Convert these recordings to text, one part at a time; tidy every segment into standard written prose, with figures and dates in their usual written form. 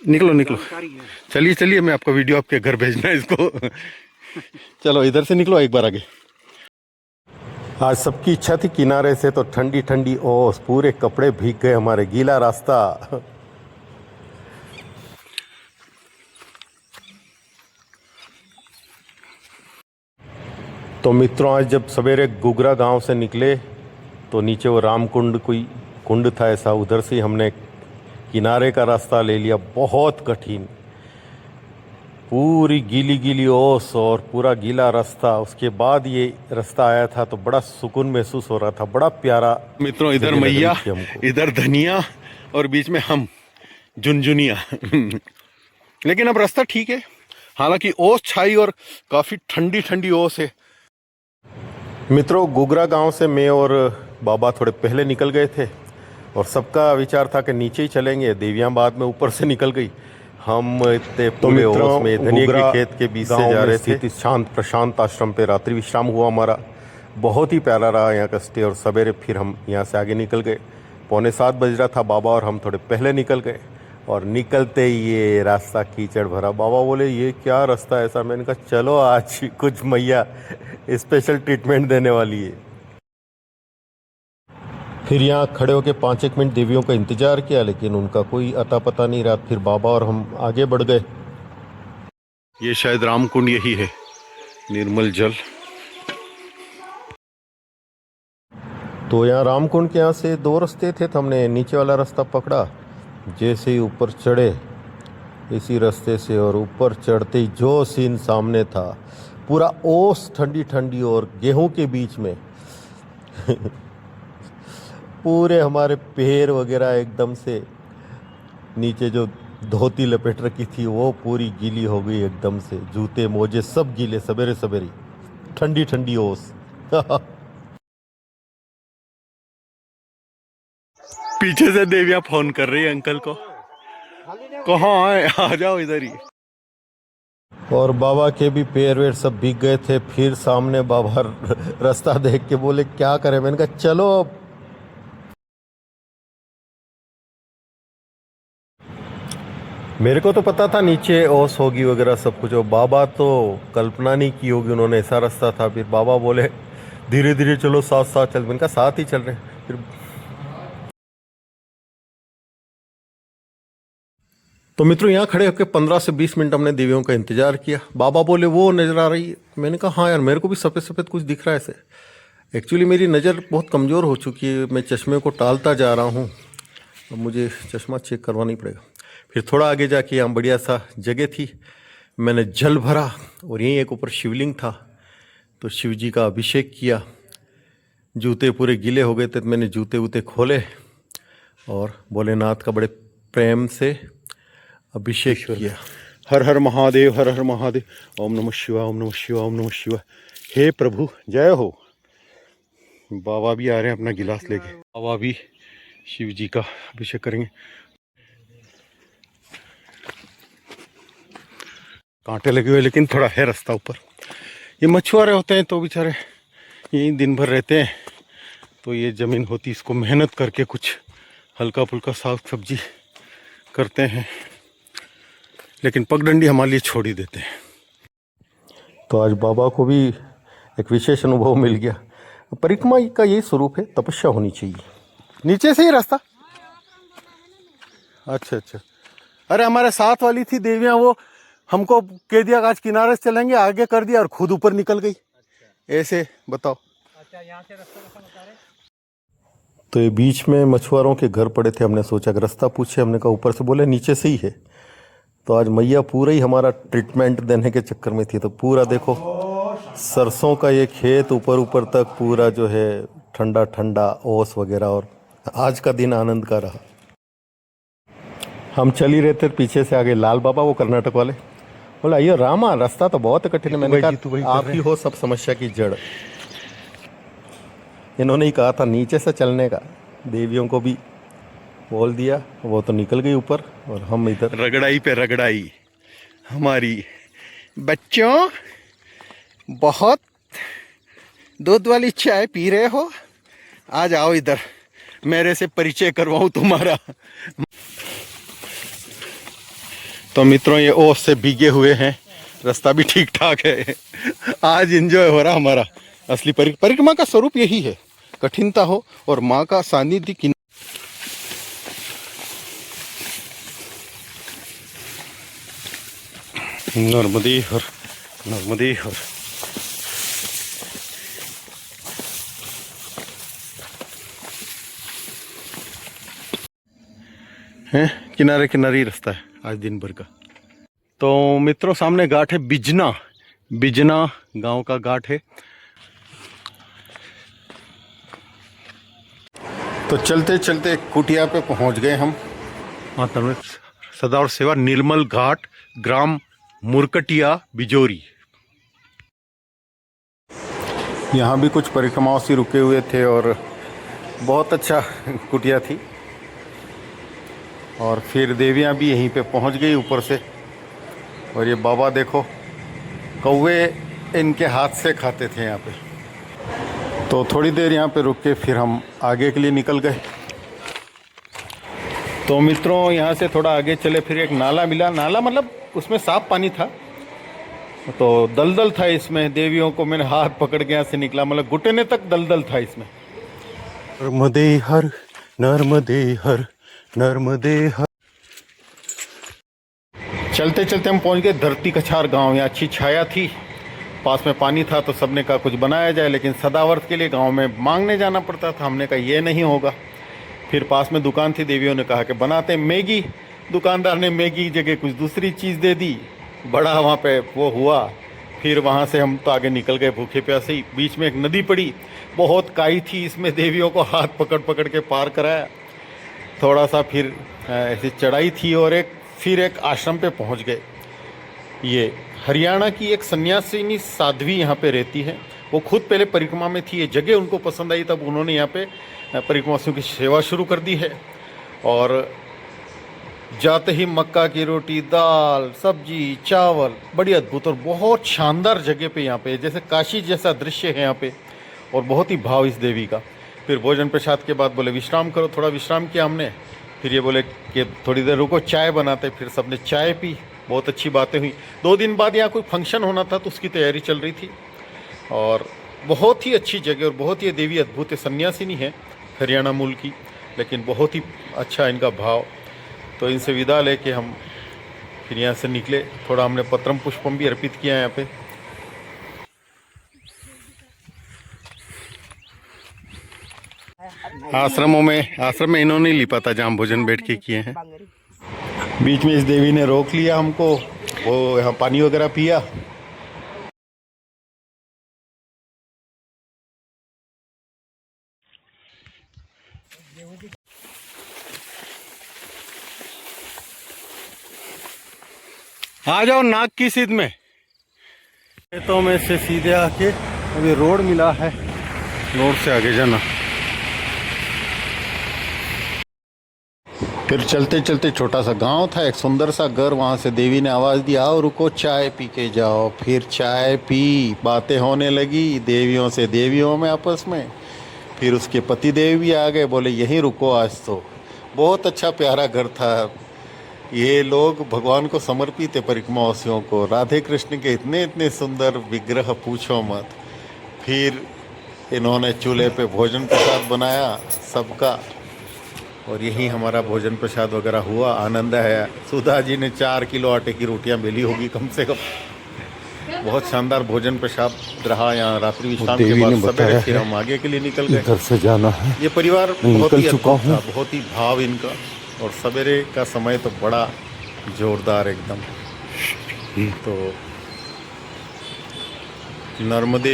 निकलो निकलो, चलिए चलिए, मैं आपका वीडियो आपके घर भेजना है इसको। चलो इधर से निकलो एक बार आगे। आज सबकी इच्छा थी किनारे से, तो ठंडी ठंडी ओस, पूरे कपड़े भीग गए हमारे, गीला रास्ता। तो मित्रों, आज जब सवेरे गुगरा गांव से निकले तो नीचे वो रामकुंड कोई कुंड था ऐसा, उधर से हमने किनारे का रास्ता ले लिया। बहुत कठिन, पूरी गीली गीली ओस और पूरा गीला रास्ता। उसके बाद ये रास्ता आया था तो बड़ा सुकून महसूस हो रहा था, बड़ा प्यारा। मित्रों, इधर मैया, इधर धनिया और बीच में हम झुनझुनिया। लेकिन अब रास्ता ठीक है, हालांकि ओस छाई और काफी ठंडी ठंडी ओस है। मित्रों, गुगरा गांव से मैं और बाबा थोड़े पहले निकल गए थे और सबका विचार था कि नीचे ही चलेंगे। देवियां बाद में ऊपर से निकल गई। हम इतने पूरे ओस में धनिया के खेत के बीच से जा रहे थे। शांत प्रशांत आश्रम पे रात्रि विश्राम हुआ हमारा। बहुत ही प्यारा रहा यहाँ का स्टे। और सवेरे फिर हम यहाँ से आगे निकल गए। 6:45 बज रहा था। बाबा और हम थोड़े पहले निकल गए और निकलते ही ये रास्ता कीचड़ भरा। बाबा बोले, ये क्या रास्ता है ऐसा? मैंने कहा चलो, आज कुछ मैया स्पेशल ट्रीटमेंट देने वाली है। फिर यहाँ खड़े होकर 5-1 मिनट देवियों का इंतजार किया, लेकिन उनका कोई अता पता नहीं रहा। फिर बाबा और हम आगे बढ़ गए। ये शायद रामकुंड यही है, निर्मल जल। तो यहाँ रामकुंड के यहाँ से 2 रास्ते थे, तो हमने नीचे वाला रास्ता पकड़ा। जैसे ही ऊपर चढ़े इसी रास्ते से, और ऊपर चढ़ते ही जो सीन सामने था, पूरा ओस ठंडी ठंडी और गेहूं के बीच में। पूरे हमारे पैर वगैरह एकदम से, नीचे जो धोती लपेट रखी थी वो पूरी गीली हो गई एकदम से। जूते मोजे सब गीले, सवेरे सवेरे ठंडी ठंडी ओस। पीछे से देवियां फोन कर रही है अंकल को, कहाँ आए, आ जाओ इधर ही। और बाबा के भी पैर वेर सब भीग गए थे। फिर सामने बाबा रास्ता देख के बोले, क्या करें? मैंने कहा चलो। मेरे को तो पता था नीचे ओस होगी वगैरह सब कुछ, और बाबा तो कल्पना नहीं की होगी उन्होंने, ऐसा रास्ता था। फिर बाबा बोले धीरे धीरे चलो, साथ साथ चल। मैंने कहा साथ ही चल रहे हैं। फिर तो मित्रों, यहाँ खड़े होकर 15 से 20 मिनट हमने देवियों का इंतजार किया। बाबा बोले वो नजर आ रही है। मैंने कहा हाँ यार, मेरे को भी सफ़ेद सफ़ेद कुछ दिख रहा है ऐसे। एक्चुअली मेरी नज़र बहुत कमज़ोर हो चुकी है, मैं चश्मे को टालता जा रहा हूँ। अब मुझे चश्मा चेक करवाना ही पड़ेगा। फिर थोड़ा आगे जाके यहाँ बढ़िया सा जगह थी, मैंने जल भरा और यहीं एक ऊपर शिवलिंग था, तो शिव जी का अभिषेक किया। जूते पूरे गीले हो गए थे, तो मैंने जूते वूते खोले और भोलेनाथ का बड़े प्रेम से अभिषेक किया। हर हर महादेव, हर हर महादेव, ओम नमः शिवाय, ओम नमः शिवाय, ओम नमः शिवाय। हे प्रभु जय हो। बाबा भी आ रहे हैं अपना गिलास लेके। बाबा भी शिव जी का अभिषेक करेंगे। कांटे लगे हुए, लेकिन थोड़ा है रास्ता ऊपर। ये मछुआरे होते हैं तो बेचारे यहीं दिन भर रहते हैं, तो ये ज़मीन होती, इसको मेहनत करके कुछ हल्का फुल्का साग सब्जी करते हैं, लेकिन पगडंडी हमारे लिए छोड़ ही देते हैं। तो आज बाबा को भी एक विशेष अनुभव मिल गया। परिक्रमा का यही स्वरूप है, तपस्या होनी चाहिए। नीचे से ही रास्ता। अच्छा अच्छा, अरे हमारे साथ वाली थी देवियां, वो हमको कह दिया आज किनारे से चलेंगे, आगे कर दिया और खुद ऊपर निकल गई। ऐसे बताओ। अच्छा, यहाँ से रास्ता बता रहे। तो ये बीच में मछुआरों के घर पड़े थे, हमने सोचा कि रास्ता पूछे, हमने कहा ऊपर से, बोले नीचे से ही है। तो आज मैया पूरा ही हमारा ट्रीटमेंट देने के चक्कर में थी। तो पूरा देखो सरसों का ये खेत ऊपर ऊपर तक पूरा जो है ठंडा ठंडा ओस वगैरह, और आज का दिन आनंद का रहा। हम चल ही रहे थे, पीछे से आगे लाल बाबा, वो कर्नाटक वाले, बोला ये रामा रास्ता तो बहुत कठिन है। मैंने कहा आप ही हो सब समस्या की जड़। इन्होंने ही कहा था नीचे से चलने का, देवियों को भी बोल दिया, वो तो निकल गई ऊपर और हम इधर रगड़ाई पे रगड़ाई। हमारी बच्चों, बहुत दूध वाली चाय पी रहे हो? आ जाओ इधर, मेरे से परिचय करवाऊं तुम्हारा। तो मित्रों ये ओस से भीगे हुए हैं, रास्ता भी ठीक ठाक है। आज एंजॉय हो रहा हमारा। असली परिक्रमा का स्वरूप यही है, कठिनता हो और माँ का सानिध्य की। नर्मदे हर, नर्मदे हर। है किनारे किनारे ही रास्ता है आज दिन भर का। तो मित्रों सामने घाट है बिजना, बिजना गांव का घाट है। तो चलते चलते कुटिया पे पहुंच गए हम। माता सदा और सेवा निर्मल घाट, ग्राम मुरकटिया बिजोरी। यहाँ भी कुछ परिक्रमाओं से रुके हुए थे और बहुत अच्छा कुटिया थी। और फिर देवियाँ भी यहीं पे पहुँच गई ऊपर से। और ये बाबा देखो कौवे इनके हाथ से खाते थे यहाँ पे। तो थोड़ी देर यहाँ पे रुक के फिर हम आगे के लिए निकल गए। तो मित्रों यहाँ से थोड़ा आगे चले, फिर एक नाला मिला। नाला मतलब उसमें साफ पानी था, तो दलदल था इसमें। देवियों को मैंने हाथ पकड़ के यहाँ से निकला, मतलब घुटने तक दलदल था इसमें। नर्मदे हर, नर्मदे हर, नर्मदे हर। चलते चलते हम पहुंच गए धरती कछार गांव। यहाँ अच्छी छाया थी, पास में पानी था, तो सबने कहा कुछ बनाया जाए, लेकिन सदावर्त के लिए गांव में मांगने जाना पड़ता था। हमने कहा ये नहीं होगा। फिर पास में दुकान थी, देवियों ने कहा कि बनाते मैगी। दुकानदार ने मैगी की जगह कुछ दूसरी चीज़ दे दी। बड़ा वहाँ पे वो हुआ। फिर वहाँ से हम तो आगे निकल गए भूखे प्यासे ही। बीच में एक नदी पड़ी, बहुत काई थी, इसमें देवियों को हाथ पकड़ पकड़ के पार कराया। थोड़ा सा फिर ऐसी चढ़ाई थी और फिर एक आश्रम पे पहुंच गए। ये हरियाणा की एक सन्यासिनी साध्वी यहाँ पे रहती है। वो खुद पहले परिक्रमा में थी, ये जगह उनको पसंद आई, तब उन्होंने यहाँ पे परिक्रमावासियों की सेवा शुरू कर दी है। और जाते ही मक्का की रोटी, दाल, सब्जी, चावल, बड़ी अद्भुत और बहुत शानदार जगह पे यहाँ पे, जैसे काशी जैसा दृश्य है यहाँ पे। और बहुत ही भाव इस देवी का। फिर भोजन प्रसाद के बाद बोले विश्राम करो, थोड़ा विश्राम किया हमने। फिर ये बोले कि थोड़ी देर रुको, चाय बनाते। फिर सबने चाय पी, बहुत अच्छी बातें हुई। 2 दिन बाद यहाँ कोई फंक्शन होना था, तो उसकी तैयारी चल रही थी। और बहुत ही अच्छी जगह, और बहुत ही देवी अद्भुत है। सन्यासिनी है, हरियाणा मूल की, लेकिन बहुत ही अच्छा इनका भाव। तो इनसे विदा लेके हम फिर यहाँ से निकले। थोड़ा हमने पत्रम पुष्पम भी अर्पित किया यहाँ पे। आश्रम में इन्होंने लिपा था जहाँ भोजन बैठ के किए हैं। बीच में इस देवी ने रोक लिया हमको, वो यहाँ पानी वगैरह पिया। आ जाओ नाग की सीध में। खेतों में से सीधे आके अभी रोड मिला है, रोड से आगे जाना। फिर चलते चलते छोटा सा गांव था, एक सुंदर सा घर। वहाँ से देवी ने आवाज़ दी, आओ रुको चाय पी के जाओ। फिर चाय पी, बातें होने लगी देवियों से, देवियों में आपस में। फिर उसके पति देव भी आ गए, बोले यहीं रुको आज तो। बहुत अच्छा प्यारा घर था। ये लोग भगवान को समर्पित है, परिक्रमावासियों को। राधे कृष्ण के इतने इतने सुंदर विग्रह, पूछो मत। फिर इन्होंने चूल्हे पे भोजन प्रसाद बनाया सबका, और यही हमारा भोजन प्रसाद वगैरह हुआ। आनंद है। सुधा जी ने 4 किलो आटे की रोटियां बेली होगी कम से कम। बहुत शानदार भोजन प्रसाद रहा यहाँ। रात्रि विश्राम के बाद सवेरे फिर हम आगे के लिए निकल गए। घर से जाना है। ये परिवार बहुत ही अद्भुत था, बहुत ही भाव इनका। और सवेरे का समय तो बड़ा जोरदार एकदम। तो नर्मदे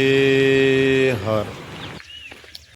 हर।